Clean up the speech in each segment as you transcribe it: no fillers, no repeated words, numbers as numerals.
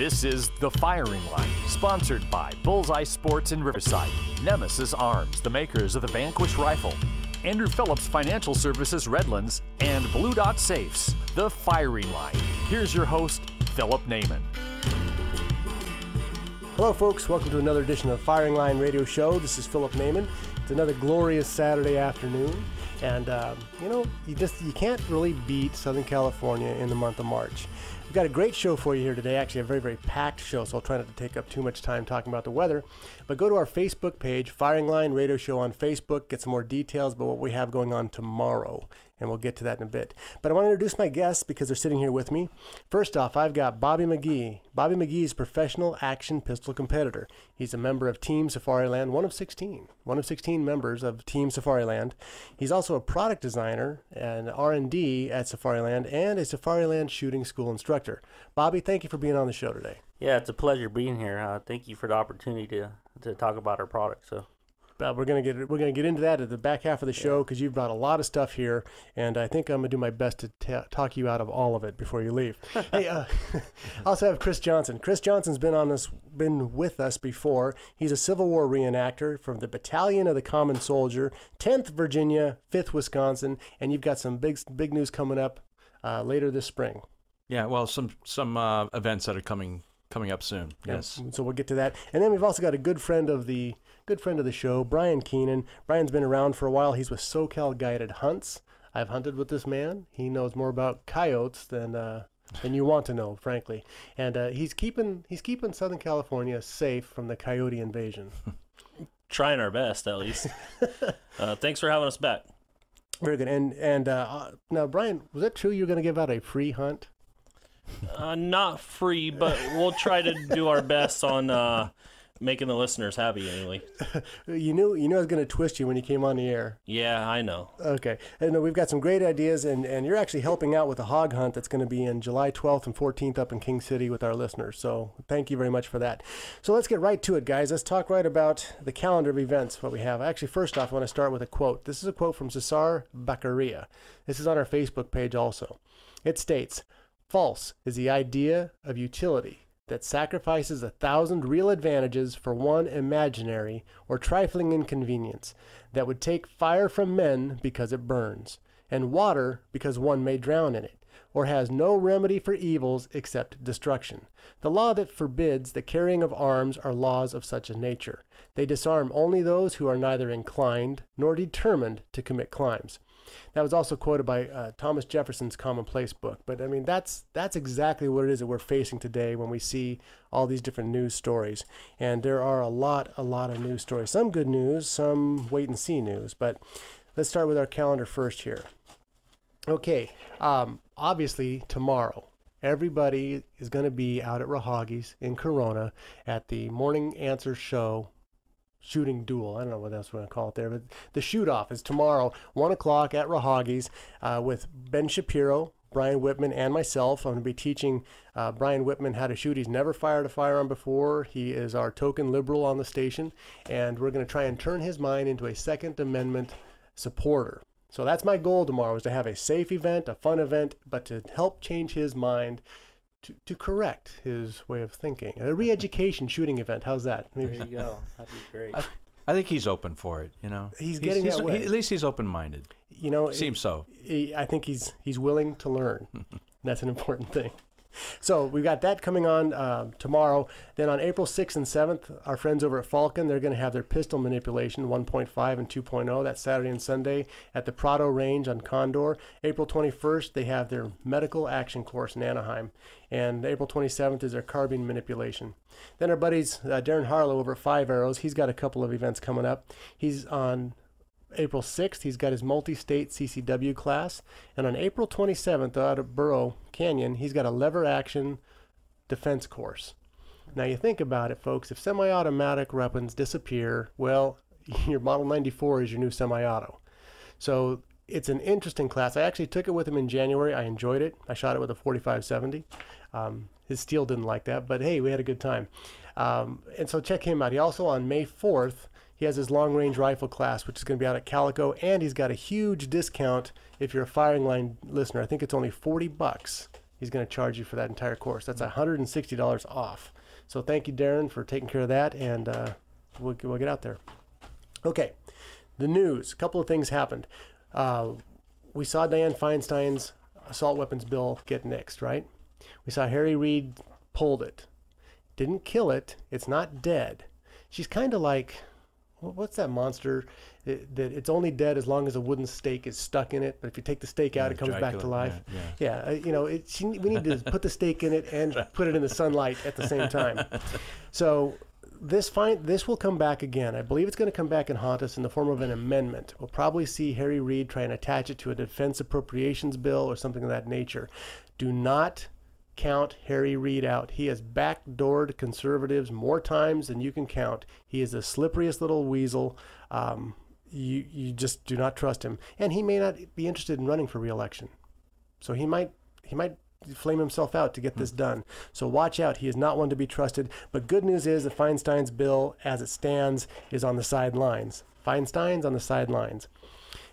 This is The Firing Line, sponsored by Bullseye Sports in Riverside, Nemesis Arms, the makers of the Vanquish Rifle, Andrew Phillips Financial Services Redlands, and Blue Dot Safes. The Firing Line. Here's your host, Philip Naiman. Hello folks, welcome to another edition of Firing Line Radio Show. This is Philip Naiman. It's another glorious Saturday afternoon, and you can't really beat Southern California in the month of March. We've got a great show for you here today, actually a very, very packed show, so I'll try not to take up too much time talking about the weather. But go to our Facebook page, Firing Line Radio Show on Facebook, get some more details about what we have going on tomorrow, and we'll get to that in a bit. But I want to introduce my guests because they're sitting here with me. First off, I've got Bobby McGee. Bobby McGee is a professional action pistol competitor. He's a member of Team Safariland, one of 16 members of Team Safariland. He's also a product designer and R&D at Safariland and a Safariland shooting school instructor. Bobby, thank you for being on the show today. Yeah, it's a pleasure being here. Thank you for the opportunity to talk about our product. So. We're gonna get into that at the back half of the show because you've brought a lot of stuff here, and I think I'm gonna do my best to talk you out of all of it before you leave. Hey, I also have Chris Johnson. Chris Johnson's been with us before. He's a Civil War reenactor from the Battalion of the Common Soldier, 10th Virginia, 5th Wisconsin, and you've got some big news coming up later this spring. Yeah, well, some events that are coming up soon. Yes. So we'll get to that, and then we've also got a good friend of the show, Brian Keenan. Brian's been around for a while. He's with SoCal Guided Hunts. I've hunted with this man. He knows more about coyotes than you want to know, frankly. And he's keeping Southern California safe from the coyote invasion. Trying our best, at least. Thanks for having us back. Very good. And now, Brian, was that true? You were going to give out a free hunt? Not free, but we'll try to do our best on making the listeners happy anyway. You knew I was going to twist you when you came on the air. Yeah, I know. Okay. And we've got some great ideas, and you're actually helping out with a hog hunt that's going to be in July 12th and 14th up in King City with our listeners. So thank you very much for that. So let's get right to it, guys. Let's talk right about the calendar of events, what we have. Actually, first off, I want to start with a quote. This is a quote from Cesar Baccaria. This is on our Facebook page also. It states, "False is the idea of utility that sacrifices 1,000 real advantages for one imaginary or trifling inconvenience, that would take fire from men because it burns, and water because one may drown in it, or has no remedy for evils except destruction. The law that forbids the carrying of arms are laws of such a nature. They disarm only those who are neither inclined nor determined to commit crimes." That was also quoted by Thomas Jefferson's Commonplace book. But I mean, that's exactly what it is that we're facing today when we see all these different news stories. And there are a lot of news stories. Some good news, some wait and see news. But let's start with our calendar first here. Okay, obviously tomorrow, everybody is going to be out at Rahagis in Corona at the Morning Answer Show. Shooting duel. I don't know what else we're going to call it there, but the shoot-off is tomorrow, 1 o'clock at Rahagis with Ben Shapiro, Brian Whitman, and myself. I'm going to be teaching Brian Whitman how to shoot. He's never fired a firearm before. He is our token liberal on the station, and we're going to try and turn his mind into a Second Amendment supporter. So that's my goal tomorrow, is to have a safe event, a fun event, but to help change his mind to correct his way of thinking. A re-education shooting event. How's that? There you go. That'd be great. I think he's open for it, He's getting that way. At least he's open-minded. Seems so. I think he's willing to learn. That's an important thing. So we've got that coming on tomorrow. Then on April 6th and 7th, our friends over at Falcon, they're going to have their pistol manipulation 1.5 and 2.0. That's Saturday and Sunday at the Prado Range on Condor. April 21st, they have their medical action course in Anaheim. And April 27th is their carbine manipulation. Then our buddies, Darren Harlow over at 5 Arrows, he's got a couple of events coming up. He's on April 6th, he's got his multi-state CCW class. And on April 27th, out of Burro Canyon, he's got a lever action defense course. Now you think about it, folks, if semi-automatic weapons disappear, well, your Model 94 is your new semi-auto. So it's an interesting class. I actually took it with him in January. I enjoyed it. I shot it with a 4570. His steel didn't like that, but hey, we had a good time. And so check him out. He also, on May 4th, he has his long-range rifle class, which is going to be out at Calico, and he's got a huge discount if you're a Firing Line listener. I think it's only $40 he's going to charge you for that entire course. That's $160 off. So thank you, Darren, for taking care of that, and we'll get out there. Okay, the news. A couple of things happened. We saw Dianne Feinstein's assault weapons bill get nixed, right? We saw Harry Reid pulled it. Didn't kill it. It's not dead. She's kind of like, what's that monster that it's only dead as long as a wooden stake is stuck in it, but if you take the stake out, it comes back to life. Yeah, you know, we need to put the stake in it and put it in the sunlight at the same time. So this will come back again. I believe it's going to come back and haunt us in the form of an amendment. We'll probably see Harry Reid try and attach it to a defense appropriations bill or something of that nature. Do not count Harry Reid out. He has backdoored conservatives more times than you can count. He is the slipperiest little weasel. You just do not trust him, and he may not be interested in running for re-election. So he might flame himself out to get this done. So watch out. He is not one to be trusted. But good news is that Feinstein's bill, as it stands, is on the sidelines. Feinstein's on the sidelines.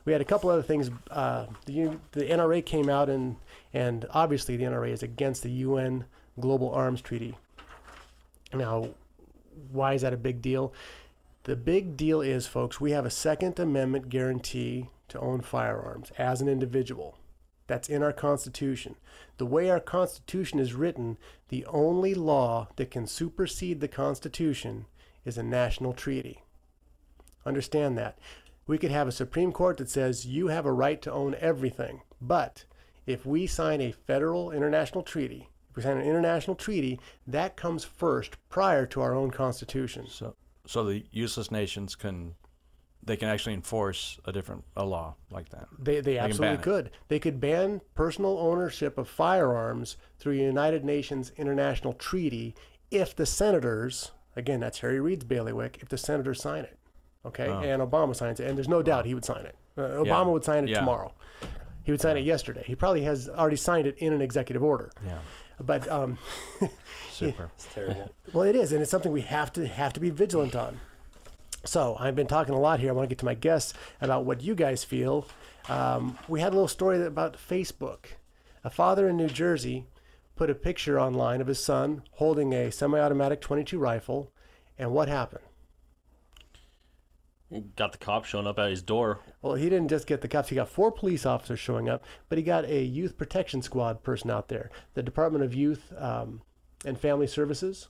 We had a couple other things. The NRA came out, and obviously the NRA is against the UN Global Arms Treaty. Now, why is that a big deal? The big deal is, folks, we have a Second Amendment guarantee to own firearms as an individual. That's in our Constitution. The way our Constitution is written, the only law that can supersede the Constitution is a national treaty. Understand that. We could have a Supreme Court that says you have a right to own everything. But if we sign a federal international treaty, that comes first prior to our own Constitution. So the useless nations can actually enforce a law like that. They absolutely could. They could ban personal ownership of firearms through a United Nations international treaty if the senators, again, that's Harry Reid's bailiwick, if the senators sign it. Okay, and Obama signs it, and there's no doubt he would sign it. Obama would sign it tomorrow. He would sign it yesterday. He probably has already signed it in an executive order. Yeah. But super. It's terrible. Well, it is, and it's something we have to be vigilant on. So I've been talking a lot here. I want to get to my guests about what you guys feel. We had a little story about Facebook. A father in New Jersey put a picture online of his son holding a semi-automatic .22 rifle, and what happened? Got the cops showing up at his door. Well, he didn't just get the cops. He got 4 police officers showing up, but he got a youth protection squad person out there, the Department of Youth and Family Services.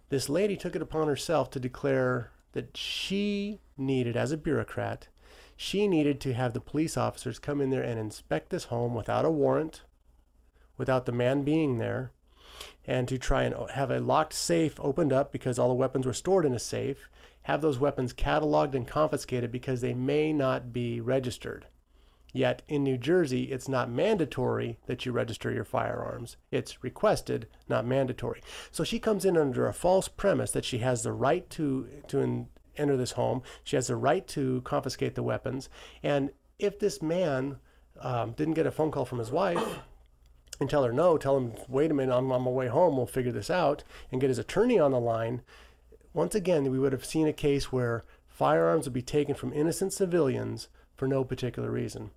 This lady took it upon herself to declare that she needed, as a bureaucrat, she needed to have the police officers come in there and inspect this home without a warrant, without the man being there, and to try and have a locked safe opened up because all the weapons were stored in a safe, have those weapons cataloged and confiscated because they may not be registered. Yet in New Jersey, it's not mandatory that you register your firearms. It's requested, not mandatory. So she comes in under a false premise that she has the right to enter this home. She has the right to confiscate the weapons. And if this man didn't get a phone call from his wife and tell her no, tell him, wait a minute, I'm on my way home, we'll figure this out, and get his attorney on the line, once again, we would have seen a case where firearms would be taken from innocent civilians for no particular reason.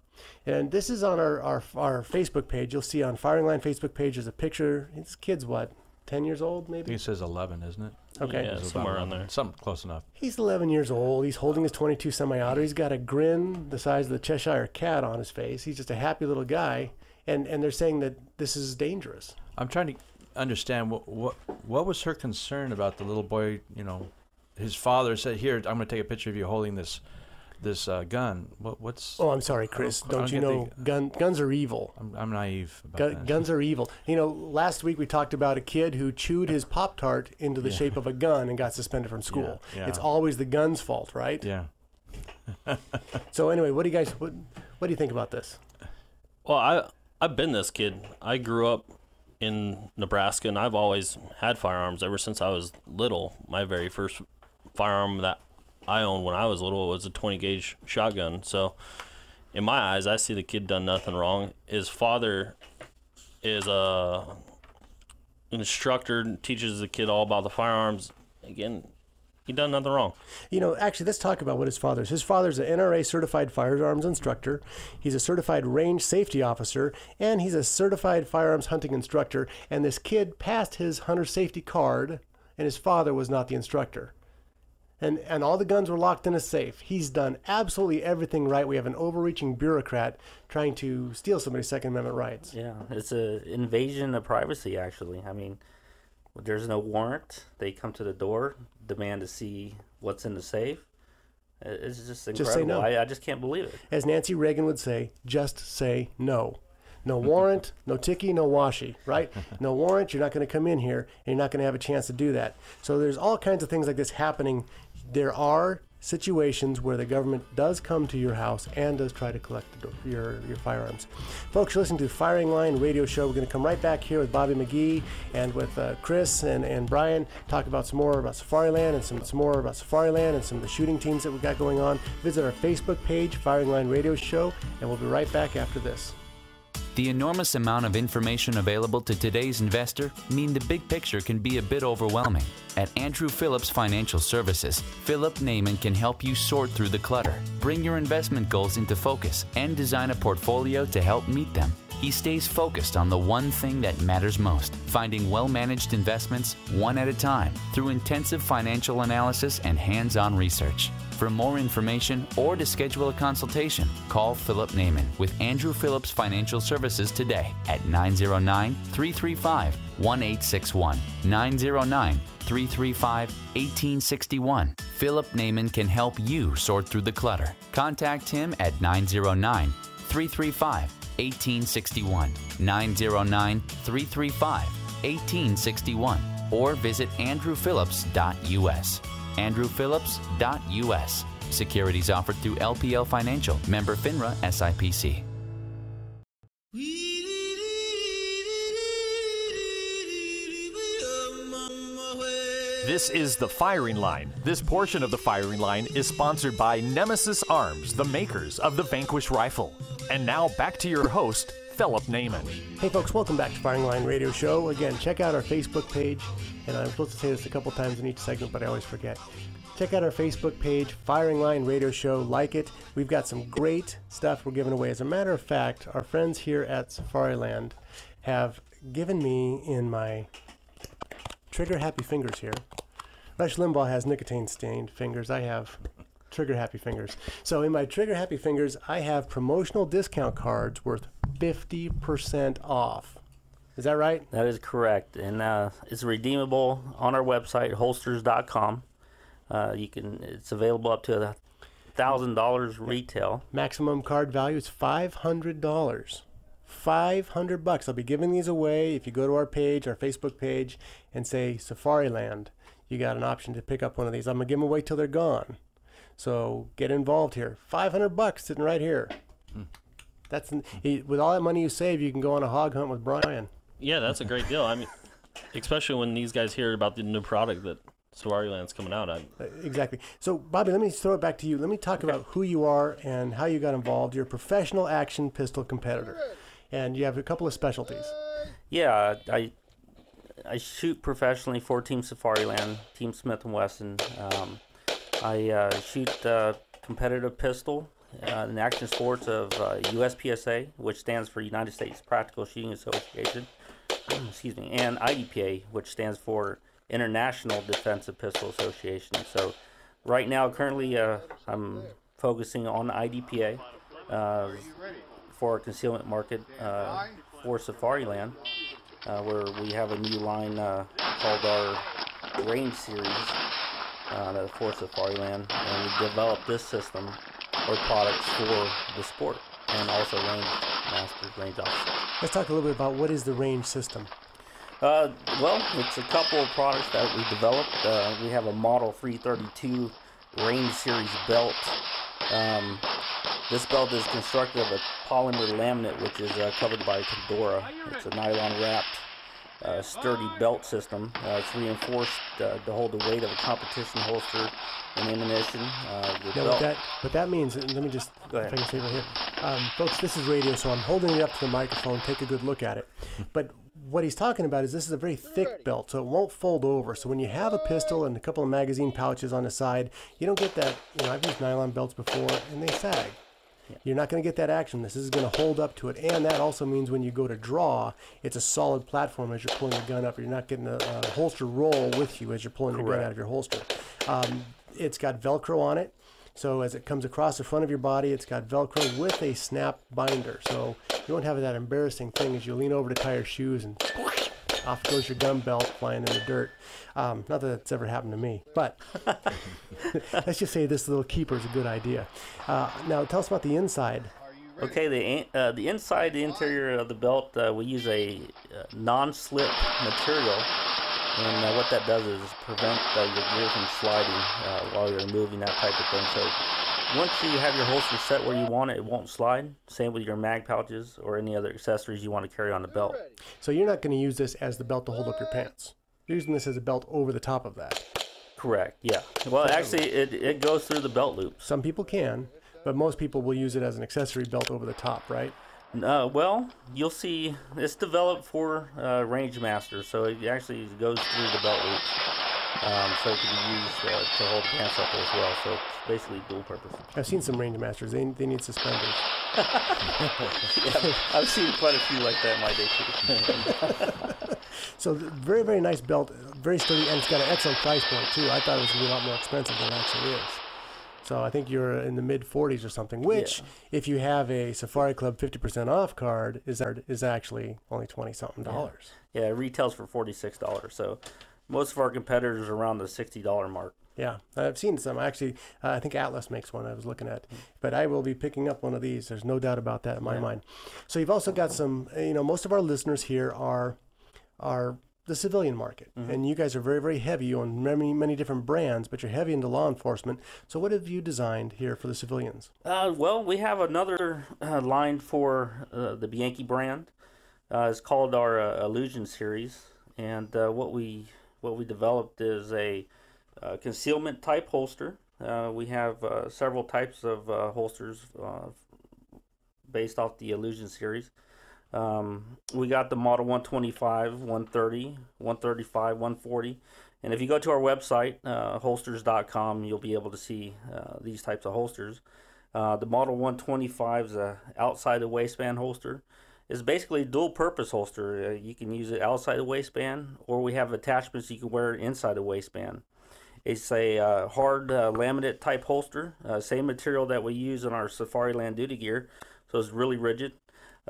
And this is on our Facebook page. You'll see on Firing Line Facebook page, there's a picture. This kid's what, 10 years old maybe? I think it says 11, isn't it? Okay. Yeah, somewhere on there. Something close enough. He's 11 years old. He's holding his .22 semi-auto. He's got a grin the size of the Cheshire Cat on his face. He's just a happy little guy. And they're saying that this is dangerous. I'm trying to understand what was her concern about the little boy. You know, his father said, "Here, I'm going to take a picture of you holding this gun." What's? Oh, I'm sorry, Chris. Don't you know guns are evil? I'm naive about that. Guns are evil. You know, last week we talked about a kid who chewed his Pop-Tart into the shape of a gun and got suspended from school. Yeah. It's always the gun's fault, right? Yeah. So anyway, what do you think about this? Well, I've been this kid. I grew up in Nebraska, and I've always had firearms ever since I was little. My very first firearm that I owned when I was little was a 20-gauge shotgun. So in my eyes, I see the kid done nothing wrong. His father is an instructor and teaches the kid all about the firearms. Again, He done nothing wrong. You know, actually, let's talk about what his father is. His father's an NRA certified firearms instructor. He's a certified range safety officer, and he's a certified firearms hunting instructor. And this kid passed his hunter safety card, and his father was not the instructor. And all the guns were locked in a safe. He's done absolutely everything right. We have an overreaching bureaucrat trying to steal somebody's Second Amendment rights. Yeah, it's an invasion of privacy, actually. I mean, there's no warrant. They come to the door, demand to see what's in the safe. It's just incredible. Just say no. I just can't believe it. As Nancy Reagan would say, just say no. No warrant, no ticky, no washi, right? No warrant, you're not going to come in here, and you're not going to have a chance to do that. So there's all kinds of things like this happening. There are situations where the government does come to your house and does try to collect your firearms. Folks, you're listening to Firing Line Radio Show. We're going to come right back here with Bobby McGee and with Chris and Brian, talk about some more about Safariland and some more about Safariland and some of the shooting teams that we've got going on. Visit our Facebook page, Firing Line Radio Show, and we'll be right back after this. The enormous amount of information available to today's investor mean the big picture can be a bit overwhelming. At Andrew Phillips Financial Services, Philip Naiman can help you sort through the clutter, bring your investment goals into focus, and design a portfolio to help meet them. He stays focused on the one thing that matters most, finding well-managed investments one at a time through intensive financial analysis and hands-on research. For more information or to schedule a consultation, call Philip Naiman with Andrew Phillips Financial Services today at 909-335-1861. 909-335-1861. Philip Naiman can help you sort through the clutter. Contact him at 909-335-1861. 909-335-1861. Or visit andrewphillips.us. andrewphillips.us. Securities offered through LPL Financial, member FINRA SIPC. This is the Firing Line. This portion of the Firing Line is sponsored by Nemesis Arms, the makers of the Vanquish rifle. And now back to your host, Philip Naiman. Hey folks, welcome back to Firing Line Radio Show. Again, check out our Facebook page, and I'm supposed to say this a couple times in each segment, but I always forget. Check out our Facebook page, Firing Line Radio Show. Like it. We've got some great stuff we're giving away. As a matter of fact, our friends here at Safariland have given me in my trigger happy fingers here. Rush Limbaugh has nicotine stained fingers. I have trigger happy fingers. So in my trigger happy fingers, I have promotional discount cards worth 50% off. Is that right? That is correct. And it's redeemable on our website, holsters.com. It's available up to $1,000 retail. Maximum card value is $500. $500. I'll be giving these away. If you go to our page, our Facebook page, and say Safariland, you got an option to pick up one of these. I'm gonna give them away till they're gone. So get involved here. $500 sitting right here. That's with all that money you save, you can go on a hog hunt with Brian. Yeah, that's a great deal. I mean, especially when these guys hear about the new product that Safariland's coming out. Exactly. So, Bobby, let me throw it back to you. Let me talk about who you are and how you got involved. You're a professional action pistol competitor, and you have a couple of specialties. Yeah, I shoot professionally for Team Safariland, Team Smith & Wesson. I shoot competitive pistol in action sports of USPSA, which stands for United States Practical Shooting Association, excuse me, and IDPA, which stands for International Defensive Pistol Association. So right now, currently, I'm focusing on IDPA for our concealment market for Safariland, where we have a new line called our Range Series for Safariland, and we developed this system or products for the sport and also range masters, range officers. Let's talk a little bit about what is the range system. Well, it's a couple of products that we developed. We have a Model 332 Range Series belt. This belt is constructed of a polymer laminate, which is covered by Condora. It's a nylon-wrapped, sturdy belt system. It's reinforced to hold the weight of a competition holster and ammunition. What that means, let me just, Go ahead. if I can say it right here. Folks, this is radio, so I'm holding it up to the microphone. Take a good look at it. But what he's talking about is this is a very thick belt, so it won't fold over. So when you have a pistol and a couple of magazine pouches on the side, you don't get that, I've used nylon belts before, and they sag. You're not going to get that action. This is going to hold up to it, and that also means when you go to draw, it's a solid platform as you're pulling the gun up. You're not getting a holster roll with you as you're pulling the gun out of your holster. It's got Velcro on it, so as it comes across the front of your body, it's got Velcro with a snap binder, so you won't have that embarrassing thing as you lean over to tie your shoes and off goes your gun belt flying in the dirt. Not that it's ever happened to me, but let's just say this little keeper is a good idea. Now, tell us about the inside. Okay, the inside, the interior of the belt, we use a non-slip material, and what that does is prevent your gear from sliding while you're moving, that type of thing. So once you have your holster set where you want it, it won't slide. Same with your mag pouches or any other accessories you want to carry on the belt. So you're not going to use this as the belt to hold up your pants. You're using this as a belt over the top of that. Correct, yeah. Well, actually, it goes through the belt loop. Some people can, but most people will use it as an accessory belt over the top, right? Well, you'll see it's developed for range masters, so it actually goes through the belt loop. So it can be used to hold the pants up as well. So it's basically dual purpose. I've seen some range masters. They need suspenders. Yeah, I've seen quite a few like that in my day too. So very, very nice belt, very sturdy, and it's got an excellent price point too. I thought it was going to be a lot more expensive than it actually is. So I think you're in the mid-40s or something, which, if you have a Safari Club 50% off card, is actually only $20-something. Yeah, it retails for $46. So most of our competitors are around the $60 mark. Yeah, I've seen some. Actually, I think Atlas makes one I was looking at. But I will be picking up one of these. There's no doubt about that in my mind. So you've also got some, most of our listeners here are the civilian market. And you guys are very, very heavy on many, many different brands, but you're heavy into law enforcement. So what have you designed here for the civilians? Well, we have another line for the Bianchi brand. It's called our Illusion series. And what we developed is a concealment type holster. We have several types of holsters based off the Illusion series. We got the model 125, 130, 135, 140. And if you go to our website, holsters.com, you'll be able to see these types of holsters. The model 125 is a outside the waistband holster. It's basically a dual purpose holster. You can use it outside the waistband, or we have attachments you can wear inside the waistband. It's a hard laminate type holster, same material that we use in our Safariland duty gear, so it's really rigid.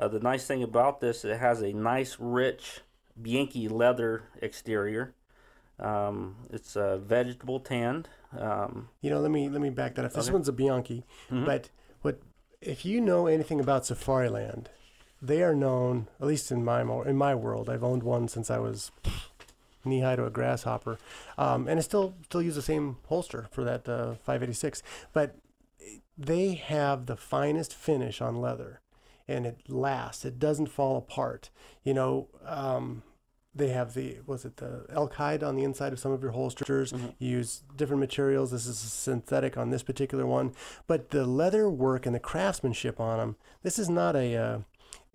The nice thing about this, it has a nice rich Bianchi leather exterior. It's vegetable tanned. Let me back that up. This one's a Bianchi, but if you know anything about Safariland, they are known, at least in my world. I've owned one since I was knee high to a grasshopper, and I still use the same holster for that 586. But they have the finest finish on leather, and it lasts. It doesn't fall apart. They have the elk hide on the inside of some of your holsters. You use different materials. This is synthetic on this particular one, but the leather work and the craftsmanship on them. This is not a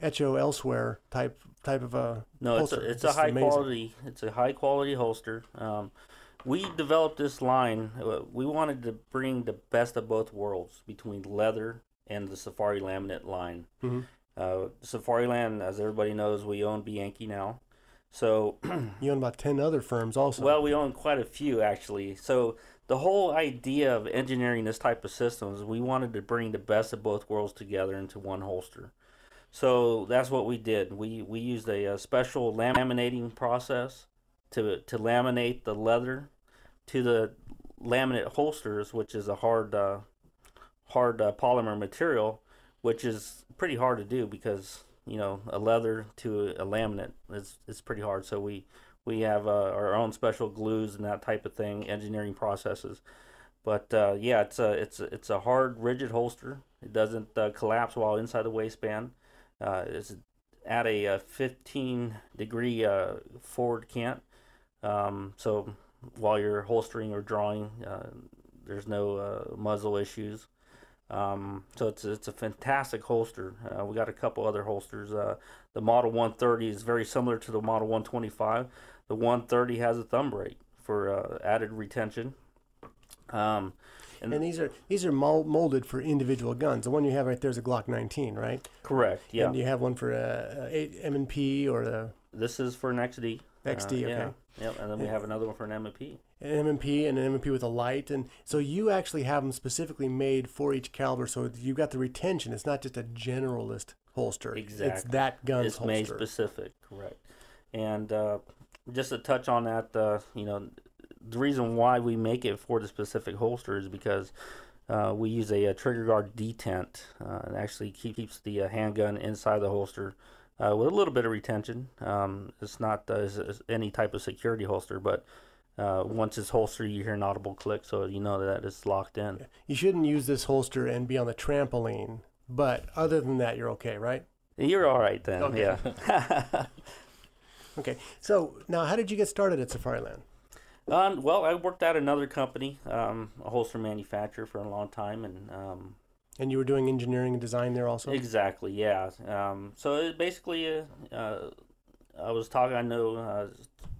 Echo elsewhere type of a holster. It's a high quality. It's a high quality holster. We developed this line. We wanted to bring the best of both worlds between leather and the Safari laminate line. Safariland, as everybody knows, we own Bianchi now. So you own about 10 other firms also. Well, we own quite a few actually. So the whole idea of engineering this type of system is we wanted to bring the best of both worlds together into one holster. So that's what we did. We used a special laminating process to laminate the leather to the laminate holsters, which is a hard polymer material, which is pretty hard to do because a leather to a laminate is pretty hard. So we have our own special glues and that type of thing, engineering processes. But it's a hard, rigid holster. It doesn't collapse while inside the waistband. It's at a 15-degree forward cant. So while you're holstering or drawing, there's no muzzle issues. So it's a fantastic holster. We got a couple other holsters. The Model 130 is very similar to the Model 125. The 130 has a thumb brake for added retention. And these are molded for individual guns. The one you have right there is a Glock 19, right? Correct. Yeah. And you have one for M&P or the. This is for an XD. XD, okay. Yeah. Yep. And then we have another one for an M&P. An M&P and an M&P with a light, and so you actually have them specifically made for each caliber. So you've got the retention. It's not just a generalist holster. Exactly. It's that gun's it's holster. It's made specific. Correct. And just to touch on that, the reason why we make it for the specific holster is because we use a trigger guard detent. It actually keeps the handgun inside the holster with a little bit of retention. It's not any type of security holster, but once it's holstered, you hear an audible click, so you know that it's locked in. You shouldn't use this holster and be on the trampoline, but other than that, you're okay, right? You're all right then, okay. Yeah. Okay, so now how did you get started at Safariland? Well, I worked at another company, a holster manufacturer, for a long time, and you were doing engineering and design there also? Exactly, yeah. So it basically, I was talking. I know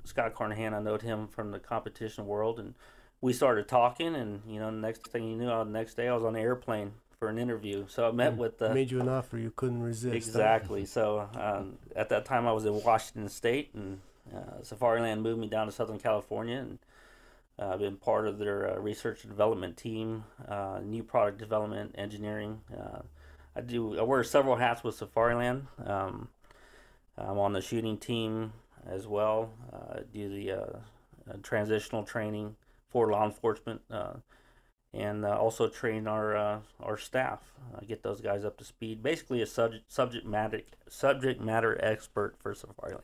Scott Carnahan. I know him from the competition world, and we started talking. And next thing you knew, the next day I was on an airplane for an interview. So I met with made you an offer you couldn't resist. Exactly. So at that time I was in Washington State, and Safariland moved me down to Southern California, and I've been part of their research and development team, new product development, engineering. I wear several hats with Safariland. I'm on the shooting team as well. I do the transitional training for law enforcement, and also train our staff. Get those guys up to speed. Basically, a subject matter expert for Safariland.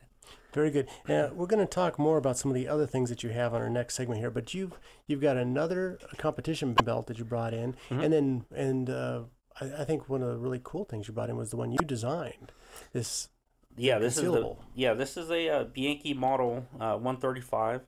Very good. Now, we're going to talk more about some of the other things that you have on our next segment here, but you've got another competition belt that you brought in, mm-hmm. I think one of the really cool things you brought in was the one you designed. This is a Bianchi Model 135.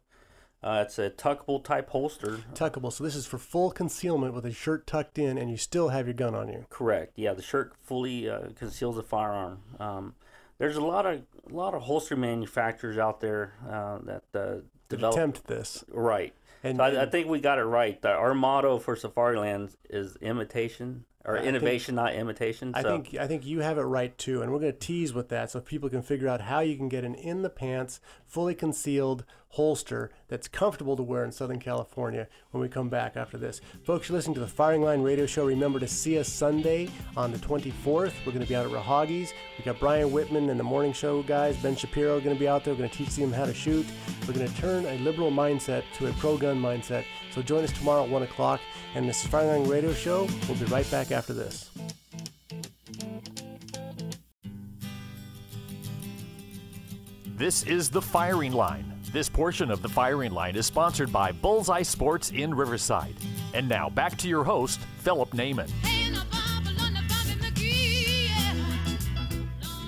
It's a tuckable type holster. Tuckable. So this is for full concealment with a shirt tucked in, and you still have your gun on you. Correct. Yeah, the shirt fully conceals the firearm. There's a lot of holster manufacturers out there that attempt this. Right. And so I think we got it right. Our motto for Safariland is imitation. Or innovation, not imitation. I think you have it right too, and we're going to tease with that so people can figure out how you can get an in the pants, fully concealed holster that's comfortable to wear in Southern California when we come back after this. Folks, you're listening to the Firing Line Radio Show. Remember to see us Sunday on the 24th. We're going to be out at Rahagis. We got Brian Whitman and the morning show guys. Ben Shapiro are going to be out there. We're going to teach them how to shoot. We're going to turn a liberal mindset to a pro-gun mindset. So join us tomorrow at 1 o'clock. And this is Firing Line Radio Show. We'll be right back after this. This is the Firing Line. This portion of the Firing Line is sponsored by Bullseye Sports in Riverside. And now back to your host, Philip Naiman.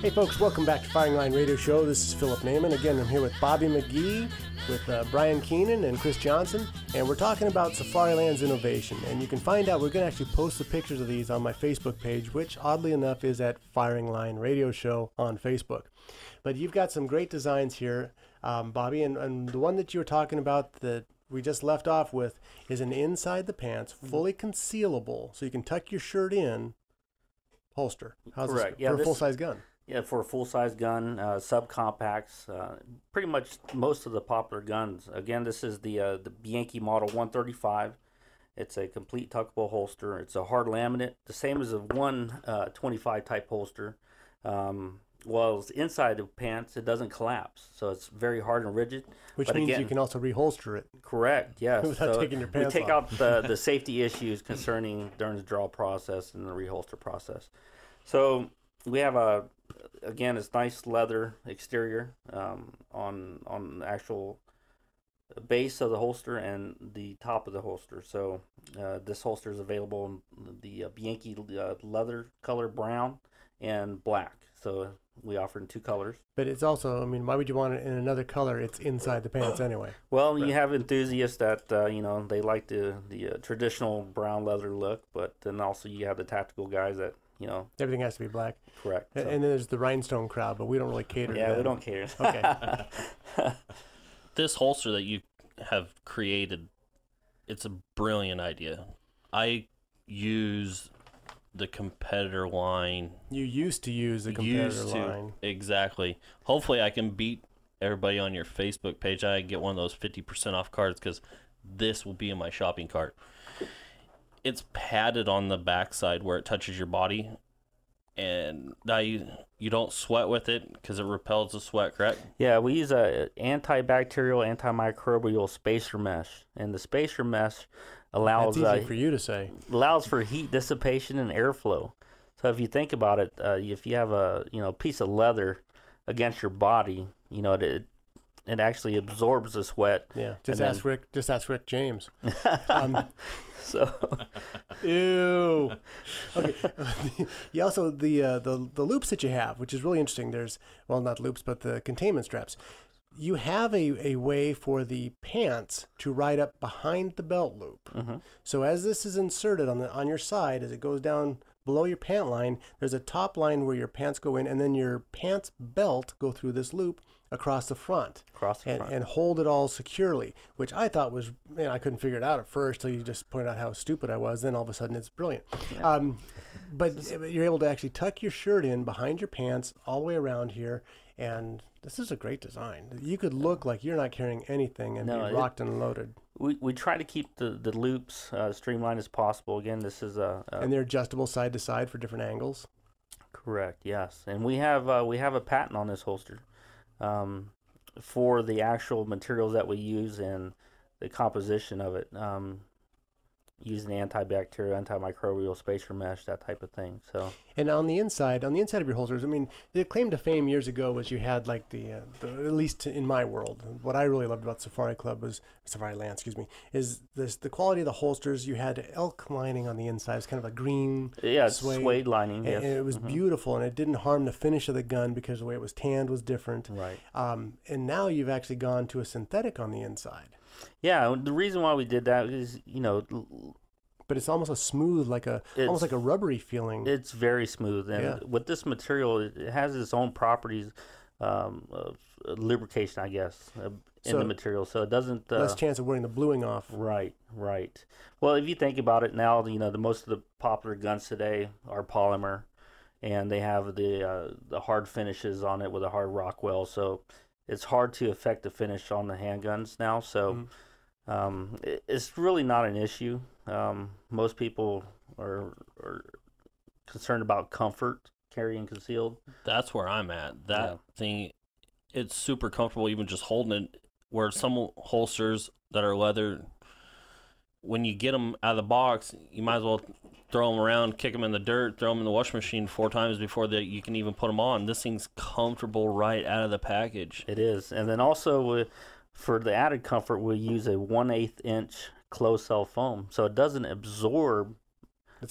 Hey folks, welcome back to Firing Line Radio Show. This is Philip Naiman. Again, I'm here with Bobby McGee, with Brian Keenan and Chris Johnson, and we're talking about Safariland's innovation. And you can find out, we're going to actually post the pictures of these on my Facebook page, which oddly enough is at Firing Line Radio Show on Facebook. But you've got some great designs here, Bobby, and the one that you were talking about that we just left off with is an inside the pants, fully concealable, so you can tuck your shirt in holster. How's Correct. This for a full-size gun? Yeah, for a full-size gun, subcompacts, pretty much most of the popular guns. Again, this is the Bianchi Model 135. It's a complete tuckable holster. It's a hard laminate, the same as a 125 type holster. Well, it's inside the pants, it doesn't collapse, so it's very hard and rigid. Which means you can also reholster it. Correct, yes. Without taking your pants off. We take out the safety issues concerning during the draw process and the reholster process. So we have again, it's nice leather exterior on the actual base of the holster and the top of the holster. So this holster is available in the Bianchi leather color brown and black. So We offer in 2 colors. But it's also, I mean, why would you want it in another color? It's inside the pants anyway. Well, you have enthusiasts that they like the traditional brown leather look, but then also you have the tactical guys that everything has to be black. Correct. And then there's the rhinestone crowd, but we don't really cater to yeah, them. we don't cater. Okay. This holster that you have created, it's a brilliant idea. I use the competitor line. You used to use the competitor line. Exactly. Hopefully I can beat everybody on your Facebook page. I get one of those 50% off cards because this will be in my shopping cart. It's padded on the backside where it touches your body, and now you don't sweat with it because it repels the sweat, correct? Yeah, we use a antibacterial, antimicrobial spacer mesh, and the spacer mesh allows That's easy for you to say. Allows for heat dissipation and airflow. So if you think about it, if you have a piece of leather against your body, it actually absorbs the sweat. Yeah, just ask Rick James. So, ew. Okay. You also the loops that you have, which is really interesting. There's not loops, but the containment straps. You have a way for the pants to ride up behind the belt loop. Mm-hmm. So as this is inserted on your side, as it goes down below your pant line, there's a top line where your pants go in, and then your pants belt go through this loop across the front. And hold it all securely, which I thought was, I couldn't figure it out at first till you just pointed out how stupid I was. Then all of a sudden it's brilliant. Yeah. But you're able to actually tuck your shirt in behind your pants all the way around here, and this is a great design. You could look like you're not carrying anything and be rocked and loaded. We try to keep the loops streamlined as possible. Again, this is and they're adjustable side to side for different angles. Correct. Yes, and we have a patent on this holster. For the actual materials that we use and the composition of it, using the antibacterial, antimicrobial spacer mesh, that type of thing. So, and on the inside of your holsters, I mean, the claim to fame years ago was you had like the at least in my world, what I really loved about Safari Land, is the quality of the holsters. You had elk lining on the inside. It's kind of a green suede lining, and it was beautiful, and it didn't harm the finish of the gun because the way it was tanned was different. Right. And now you've actually gone to a synthetic on the inside. Yeah, the reason why we did that is, but it's almost a smooth, almost like a rubbery feeling. It's very smooth, and with this material, it has its own properties of lubrication, I guess, in the material, so it doesn't less chance of wearing the bluing off. Right. Well, if you think about it now, the most of the popular guns today are polymer, and they have the hard finishes on it with a hard Rockwell, so it's hard to affect the finish on the handguns now. So it's really not an issue. Most people are concerned about comfort carrying concealed. That's where I'm at. That thing, it's super comfortable even just holding it, where some holsters that are leather, when you get them out of the box, you might as well throw them around, kick them in the dirt, throw them in the washing machine 4 times before you can even put them on. This thing's comfortable right out of the package. It is. And then also for the added comfort, we use a 1/8 inch closed cell foam, so it doesn't absorb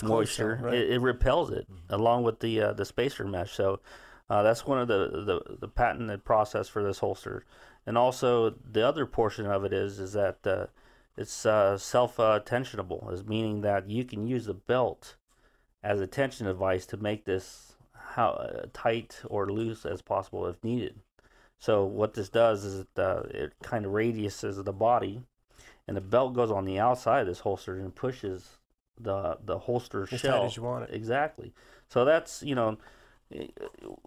moisture. Cell, right? It repels it along with the spacer mesh. So that's one of the patented process for this holster. And also the other portion of it is that it's self-tensionable, is meaning that you can use the belt as a tension device to make this tight or loose as possible if needed. So what this does is it kind of radiuses the body, and the belt goes on the outside of this holster and pushes the holster as shell tight as you want it. Exactly. So that's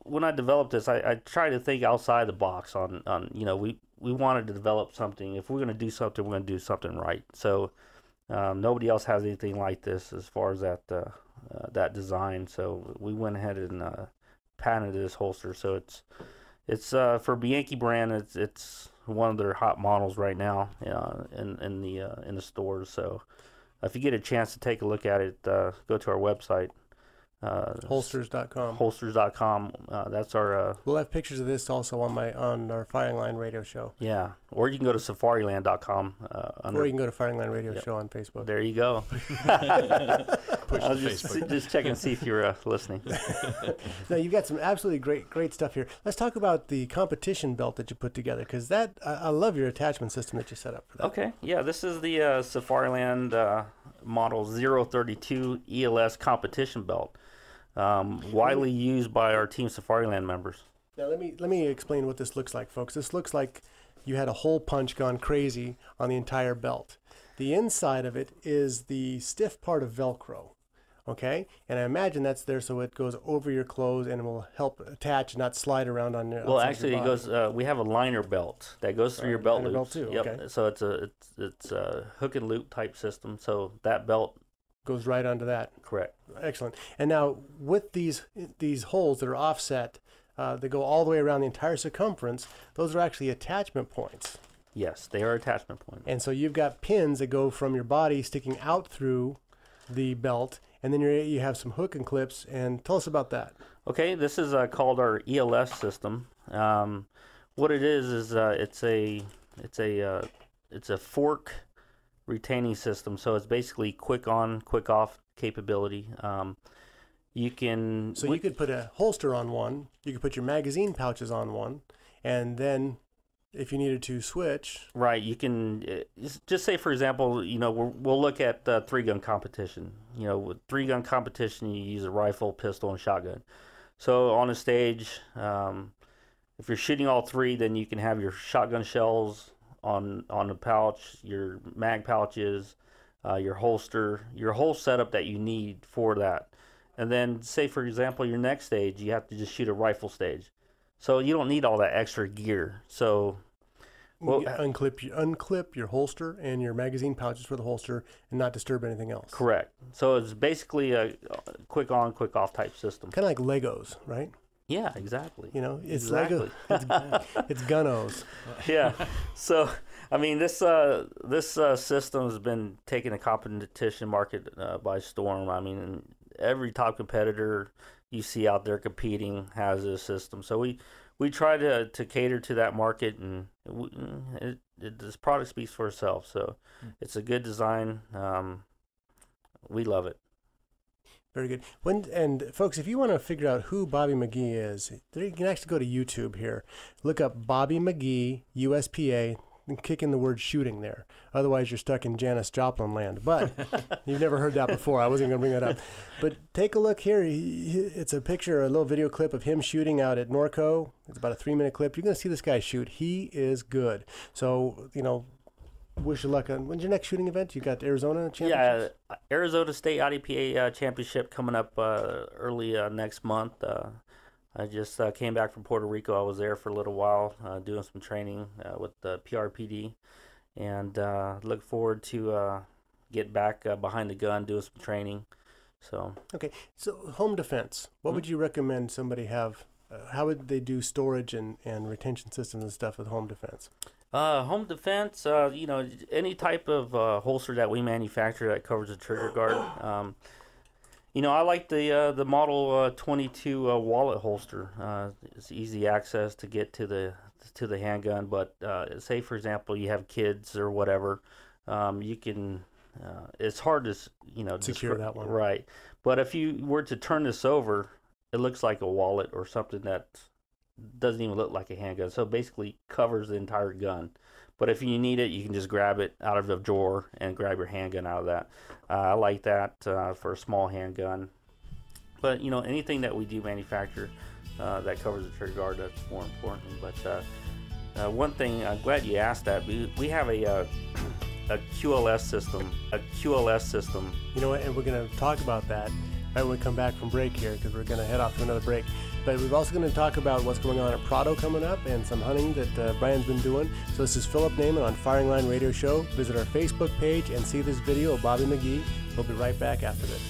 when I developed this, I try to think outside the box on we wanted to develop something. If we're going to do something, we're going to do something right. So nobody else has anything like this as far as that design. So we went ahead and patented this holster. So it's for Bianchi brand. It's one of their hot models right now in the stores. So if you get a chance to take a look at it, go to our website. Holsters.com. Holsters.com. That's our. We'll have pictures of this also on our Firing Line Radio Show. Yeah, or you can go to SafariLand.com. Or you can go to Firing Line Radio Show on Facebook. There you go. Put push I to was Facebook. just checking to see if you're listening. No, you've got some absolutely great stuff here. Let's talk about the competition belt that you put together, because I love your attachment system that you set up for that. Okay, yeah, this is the Safariland model 032 ELS competition belt, widely used by our Team Safariland members. Now let me explain what this looks like, folks. This looks like you had a hole punch gone crazy on the entire belt. The inside of it is the stiff part of Velcro, okay? And I imagine that's there so it goes over your clothes and it will help attach and not slide around on your. Well, outside actually, your it body. goes. We have a liner belt that goes through your belt liner loops. belt too, Yep. okay. So it's a hook and loop type system. So that belt, goes right onto that. correct. Excellent. And now with these holes that are offset, they go all the way around the entire circumference. Those are actually attachment points. Yes, they are attachment points. And so you've got pins that go from your body sticking out through the belt, and then you have some hook and clips. And tell us about that. Okay, this is called our ELS system. What it is it's a fork retaining system. So it's basically quick on, quick off capability. You can You could put a holster on one. You could put your magazine pouches on one, and then if you needed to switch. Right, you can just say, for example, we'll look at 3-gun competition. With 3-gun competition, you use a rifle, pistol, and shotgun. So on a stage, if you're shooting all 3, then you can have your shotgun shells on the pouch, your mag pouches, your holster, your whole setup that you need for that. And then say, for example, your next stage, you have to just shoot a rifle stage. So you don't need all that extra gear. So You unclip your holster and your magazine pouches for the holster and not disturb anything else. correct. So it's basically a quick on, quick off type system. Kind of like Legos, right? Yeah, exactly. It's Exactly. Lego. It's Gunnos. Yeah. So, I mean, this system has been taking the competition market by storm. I mean, every top competitor you see out there competing has this system. So we try to cater to that market, and this product speaks for itself. So it's a good design. We love it. Very good. And folks, if you want to figure out who Bobby McGee is, you can actually go to YouTube here. Look up Bobby McGee, USPA, and kick in the word shooting there. Otherwise, you're stuck in Janis Joplin land. But you've never heard that before. I wasn't going to bring that up. But take a look here. It's a picture, a little video clip of him shooting out at Norco. It's about a 3-minute clip. You're going to see this guy shoot. He is good. So, wish you luck. When's your next shooting event? You got Arizona Championships? Yeah, Arizona State IDPA Championship coming up early next month. I just came back from Puerto Rico. I was there for a little while doing some training with the PRPD, and look forward to get back behind the gun, doing some training. So Okay, so home defense. What would you recommend somebody have? How would they do storage and retention systems and stuff with home defense? Home defense, any type of holster that we manufacture that covers the trigger guard. I like the Model 22 wallet holster. It's easy access to get to the handgun, but say, for example, you have kids or whatever, you can. It's hard to Secure that one. right. But if you were to turn this over, it looks like a wallet or something that doesn't even look like a handgun. So it basically covers the entire gun. But if you need it, you can just grab it out of the drawer and grab your handgun out of that. I like that for a small handgun. But, anything that we do manufacture that covers the trigger guard, that's more important. But one thing, I'm glad you asked that. We have a QLS system. You know what? And we're going to talk about that right when we come back from break here, because we're going to head off to another break. But we're also going to talk about what's going on at Prado coming up and some hunting that Brian's been doing. So this is Philip Naiman on Firing Line Radio Show. Visit our Facebook page and see this video of Bobby McGee. We'll be right back after this.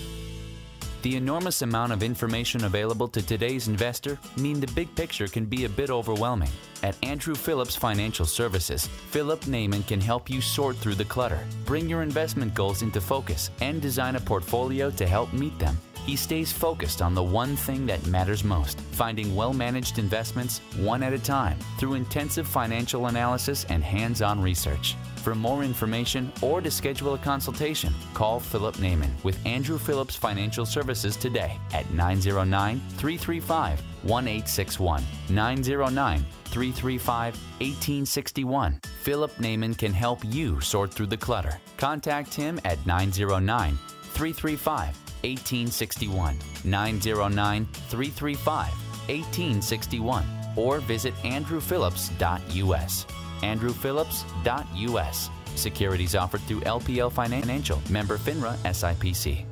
The enormous amount of information available to today's investor mean the big picture can be a bit overwhelming. At Andrew Phillips Financial Services, Philip Naiman can help you sort through the clutter, bring your investment goals into focus, and design a portfolio to help meet them. he stays focused on the one thing that matters most, finding well-managed investments one at a time through intensive financial analysis and hands-on research. For more information or to schedule a consultation, call Philip Naiman with Andrew Phillips Financial Services today at 909-335-1861. 909-335-1861. Philip Naiman can help you sort through the clutter. Contact him at 909-335-1861. 909-335-1861. Or visit andrewphillips.us. andrewphillips.us. Securities offered through LPL Financial, member FINRA SIPC.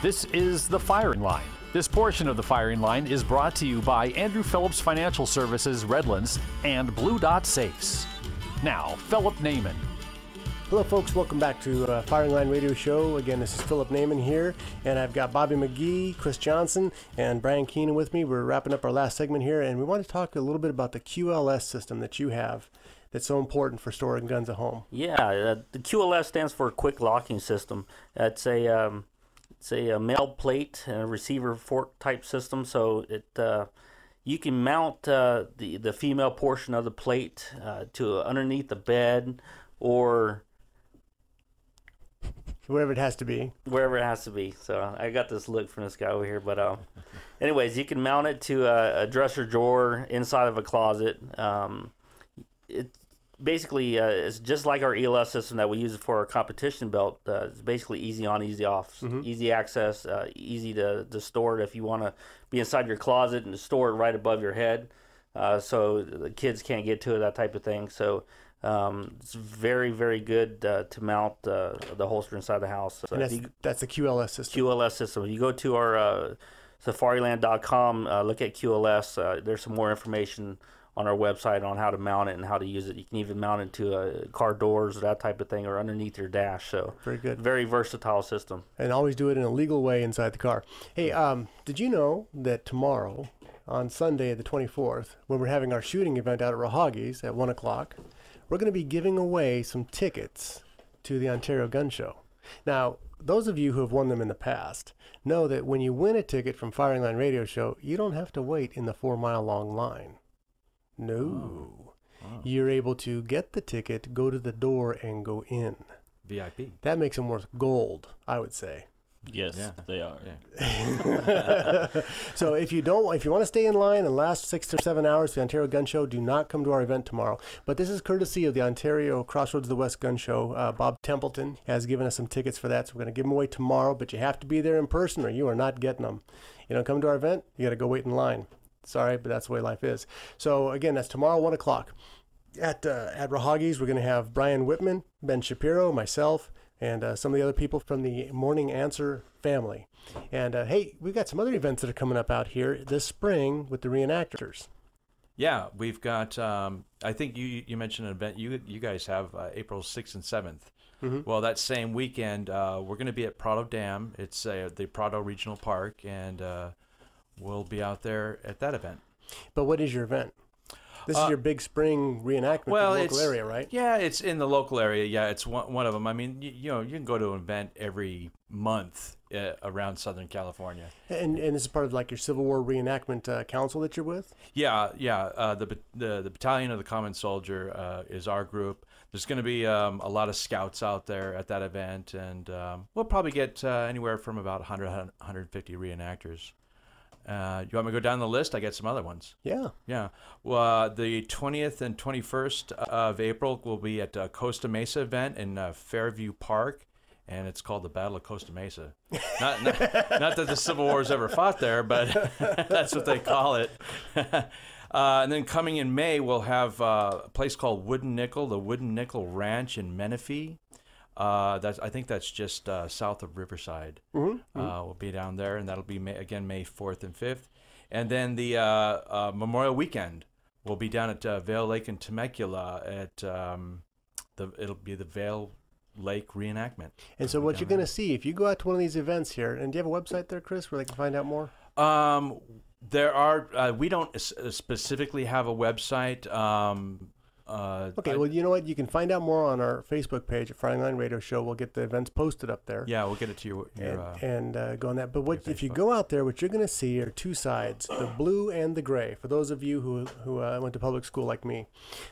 This is the Firing Line. This portion of the Firing Line is brought to you by Andrew Phillips Financial Services, Redlands, and Blue Dot Safes. Now, Philip Naiman. Hello, folks. Welcome back to Firing Line Radio Show. Again, this is Philip Naiman here, and I've got Bobby McGee, Chris Johnson, and Brian Keenan with me. We're wrapping up our last segment here, and we want to talk a little bit about the QLS system that you have that's so important for storing guns at home. Yeah, the QLS stands for Quick Locking System. It's a mail plate and a receiver fork type system, so you can mount the female portion of the plate to underneath the bed or wherever it has to be. Wherever it has to be. So I got this look from this guy over here. But anyways, you can mount it to a dresser drawer inside of a closet. It basically is just like our ELS system that we use for our competition belt. It's basically easy on, easy off, easy access, easy to store it if you want to be inside your closet and store it right above your head, so the kids can't get to it, that type of thing. So it's very, very good to mount the holster inside the house. So that's the QLS system. QLS system. You go to our safariland.com, look at QLS. There's some more information on our website on how to mount it and how to use it. You can even mount it to car doors or that type of thing, or underneath your dash. So very good. Very versatile system. And always do it in a legal way inside the car. Hey, did you know that tomorrow, on Sunday the 24th, when we're having our shooting event out at Rahagi's at 1 o'clock, we're going to be giving away some tickets to the Ontario Gun Show. Now, those of you who have won them in the past know that when you win a ticket from Firing Line Radio Show, you don't have to wait in the 4-mile-long line. No. Oh. You're able to get the ticket, go to the door, and go in. VIP. That makes them worth gold, I would say. Yes, they are. Yeah. So if you want to stay in line and last 6 or 7 hours for the Ontario Gun Show, do not come to our event tomorrow. But this is courtesy of the Ontario Crossroads of the West Gun Show. Bob Templeton has given us some tickets for that, so we're going to give them away tomorrow. But you have to be there in person, or you are not getting them. You don't come to our event, you got to go wait in line. Sorry, but that's the way life is. So again, that's tomorrow, 1 o'clock. At Rahagi's, we're going to have Brian Whitman, Ben Shapiro, myself, and some of the other people from the Morning Answer family. And hey, we've got some other events that are coming up out here this spring with the reenactors. Yeah, we've got, I think you mentioned an event you guys have April 6th and 7th. Mm-hmm. Well, that same weekend, we're going to be at Prado Dam. It's the Prado Regional Park, and we'll be out there at that event. But what is your event? This is your big spring reenactment in the local area, right? Yeah, it's in the local area. Yeah, it's one of them. I mean, you can go to an event every month around Southern California. And this is part of like your Civil War Reenactment Council that you're with? Yeah. The Battalion of the Common Soldier is our group. There's going to be a lot of scouts out there at that event, and we'll probably get anywhere from about 100, 150 reenactors. You want me to go down the list? I got some other ones. Yeah. Well, the 20th and 21st of April will be at Costa Mesa event in Fairview Park, and it's called the Battle of Costa Mesa. Not that the Civil War's ever fought there, but that's what they call it. And then coming in May, we'll have a place called Wooden Nickel, the Wooden Nickel Ranch in Menifee. I think that's just south of Riverside. Mm-hmm. We'll be down there, and that'll be May 4th and 5th. And then the Memorial Weekend will be down at Vail Lake in Temecula at it'll be the Vail Lake reenactment. And so what you're going to see if you go out to one of these events here, and do you have a website there, Chris, where they can find out more? There are we don't specifically have a website. Okay, well, you know what? You can find out more on our Facebook page at Firing Line Radio Show. We'll get the events posted up there. Yeah, we'll get it to you. And go on that. But if you go out there, what you're going to see are two sides, the blue and the gray. For those of you who went to public school like me,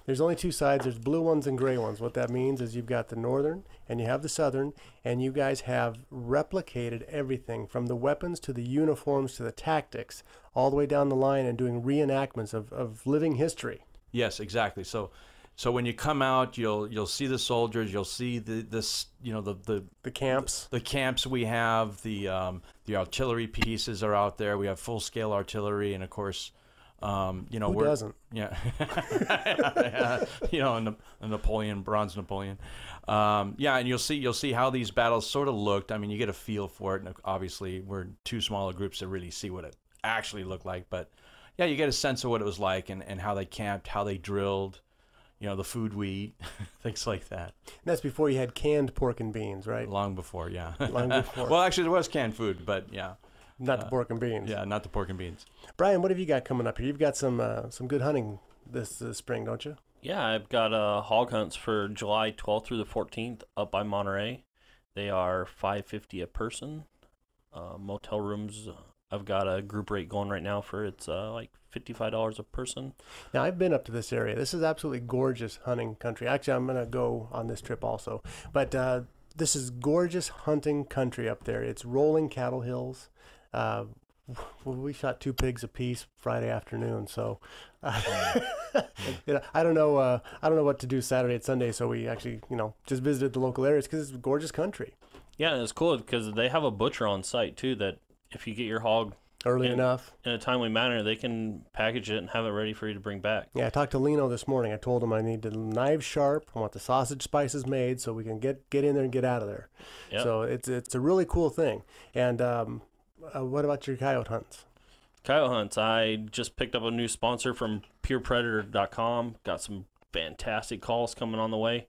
there's only two sides. There's blue ones and gray ones. What that means is you've got the northern and you have the southern, and you guys have replicated everything from the weapons to the uniforms to the tactics, all the way down the line, and doing reenactments of living history. Yes, exactly. So when you come out, you'll see the soldiers, you'll see the camps, the camps we have, the artillery pieces are out there. We have full scale artillery, and of course, who doesn't? Yeah, a Napoleon, bronze Napoleon. And you'll see how these battles sort of looked. I mean, you get a feel for it, and obviously we're too small a groups to really see what it actually looked like, but yeah, you get a sense of what it was like and how they camped, how they drilled. The food we eat, things like that. And that's before you had canned pork and beans, right? Long before, yeah. Long before. Well, actually, there was canned food, but yeah. Not the pork and beans. Yeah, not the pork and beans. Brian, what have you got coming up here? You've got some good hunting this spring, don't you? Yeah, I've got hog hunts for July 12th through the 14th up by Monterey. They are $5.50 a person. Motel rooms, I've got a group rate going right now for it's like $55 a person. Now, I've been up to this area. This is absolutely gorgeous hunting country. Actually, I'm going to go on this trip also. But this is gorgeous hunting country up there. It's rolling cattle hills. We shot 2 pigs apiece Friday afternoon, so I don't know what to do Saturday and Sunday. So we actually just visited the local areas because it's gorgeous country. Yeah, and it's cool because they have a butcher on site too. That if you get your hog early enough in a timely manner, they can package it and have it ready for you to bring back. Yeah, I talked to Lino this morning. I told him I need the knives sharp. I want the sausage spices made so we can get in there and get out of there. Yep. So it's a really cool thing. And what about your coyote hunts? Coyote hunts, I just picked up a new sponsor from purepredator.com. Got some fantastic calls coming on the way.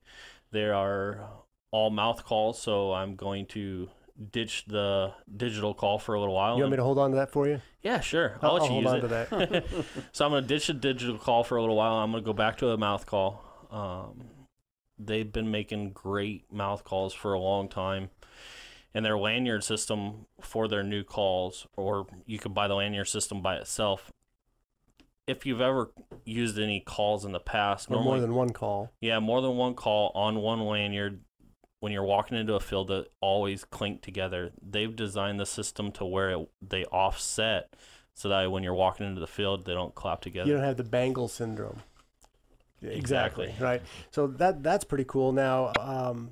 There are all mouth calls, so I'm going to ditch the digital call for a little while. You want me to hold on to that for you? Yeah, sure. I'll let you use it. Hold on to that. So I'm going to ditch the digital call for a little while. I'm going to go back to a mouth call. They've been making great mouth calls for a long time. And their lanyard system for their new calls, or you could buy the lanyard system by itself. If you've ever used any calls in the past, or more than one call. Yeah, more than one call on one lanyard. When you're walking into a field, that always clink together. They've designed the system to where they offset, so that when you're walking into the field, they don't clap together. You don't have the bangle syndrome. Exactly. Right. So that's pretty cool. Now,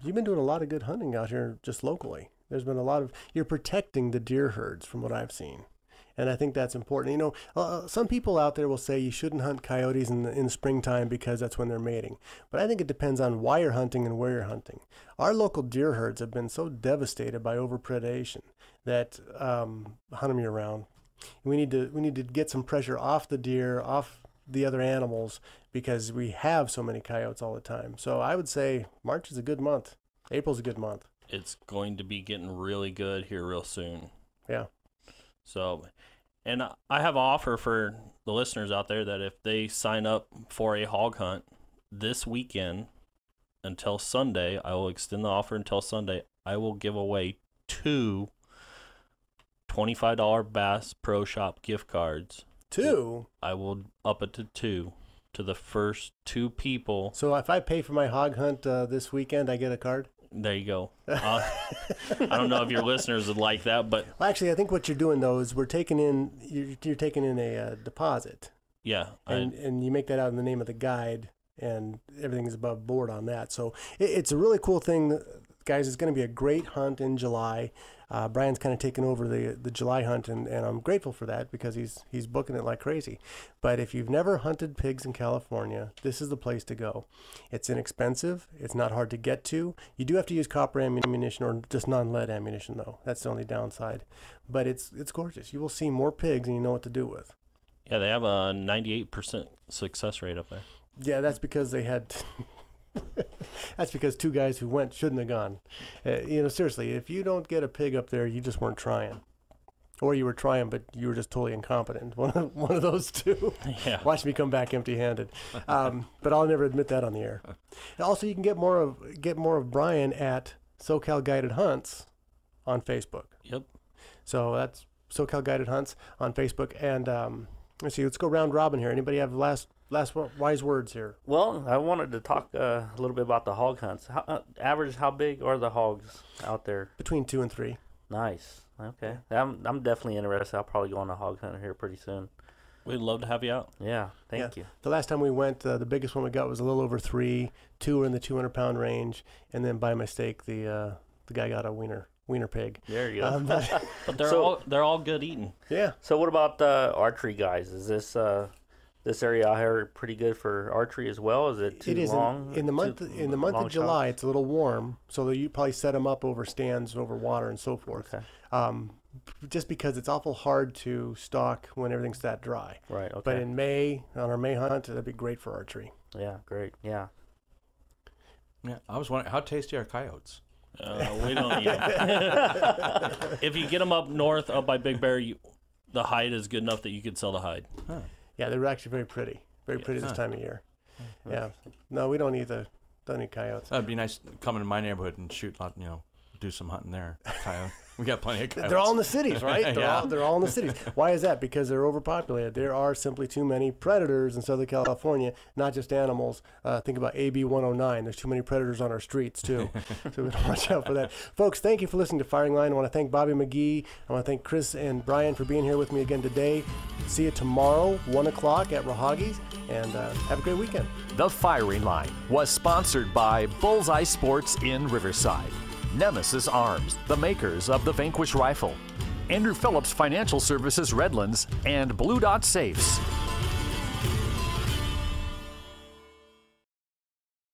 you've been doing a lot of good hunting out here just locally. There's been a lot of, you're protecting the deer herds from what I've seen. And I think that's important. Some people out there will say you shouldn't hunt coyotes in the springtime because that's when they're mating. But I think it depends on why you're hunting and where you're hunting. Our local deer herds have been so devastated by overpredation that hunt them year round. We need to get some pressure off the deer, off the other animals, because we have so many coyotes all the time. So I would say March is a good month. April's a good month. It's going to be getting really good here real soon. Yeah. So, and I have an offer for the listeners out there that if they sign up for a hog hunt this weekend until Sunday, I will extend the offer until Sunday. I will give away 2 $25 Bass Pro Shop gift cards. 2? I will up it to 2 to the first 2 people. So if I pay for my hog hunt this weekend, I get a card? There you go. I don't know if your listeners would like that, but well, actually, I think what you're doing though is you're taking in a deposit. Yeah, and you make that out in the name of the guide, and everything is above board on that. So it's a really cool thing, guys. It's going to be a great hunt in July. Brian's kind of taken over the July hunt, and I'm grateful for that because he's booking it like crazy. But if you've never hunted pigs in California, this is the place to go. It's inexpensive. It's not hard to get to. You do have to use copper ammunition or just non-lead ammunition, though. That's the only downside. But it's gorgeous. You will see more pigs and you know what to do with. Yeah, they have a 98% success rate up there. Yeah, that's because they had... That's because 2 guys who went shouldn't have gone. Seriously, if you don't get a pig up there, you just weren't trying. Or you were trying, but you were just totally incompetent. One of those two. Yeah. Watch me come back empty-handed. But I'll never admit that on the air. Also, you can get more of Brian at SoCal Guided Hunts on Facebook. Yep. So that's SoCal Guided Hunts on Facebook. And let's see. Let's go round robin here. Anybody have last wise words here? Well, I wanted to talk a little bit about the hog hunts. Average, how big are the hogs out there? Between 2 and 3. Nice. Okay. I'm definitely interested. I'll probably go on a hog hunt here pretty soon. We'd love to have you out. Yeah. Thank you. The last time we went, the biggest one we got was a little over 3. 2 were in the 200-pound range, and then by mistake, the guy got a wiener pig. There you go. But they're all good eating. Yeah. So what about the archery guys? Is this area out here pretty good for archery as well? Is it too long? In the month of July, it's a little warm, so you probably set them up over stands, over water, and so forth. Okay. Just because it's awful hard to stalk when everything's that dry. Right. Okay. But in May, on our May hunt, that'd be great for archery. Yeah. Great. Yeah. Yeah, I was wondering, how tasty are coyotes? We don't eat them. If you get them up north, up by Big Bear, the hide is good enough that you could sell the hide. Huh. Yeah, they're actually very pretty. Very pretty this time of year. Yeah. No, we don't eat coyotes. That'd be nice coming to my neighborhood and shoot, do some hunting there. Coyote. We got plenty of coyotes. They're all in the cities, right? Yeah. They're all in the cities. Why is that? Because they're overpopulated. There are simply too many predators in Southern California, not just animals. Think about AB 109. There's too many predators on our streets, too. So we have to watch out for that. Folks, thank you for listening to Firing Line. I want to thank Bobby McGee. I want to thank Chris and Brian for being here with me again today. See you tomorrow, 1 o'clock at Rahagi's, and have a great weekend. The Firing Line was sponsored by Bullseye Sports in Riverside, Nemesis Arms, the makers of the Vanquish Rifle, Andrew Phillips Financial Services Redlands, and Blue Dot Safes.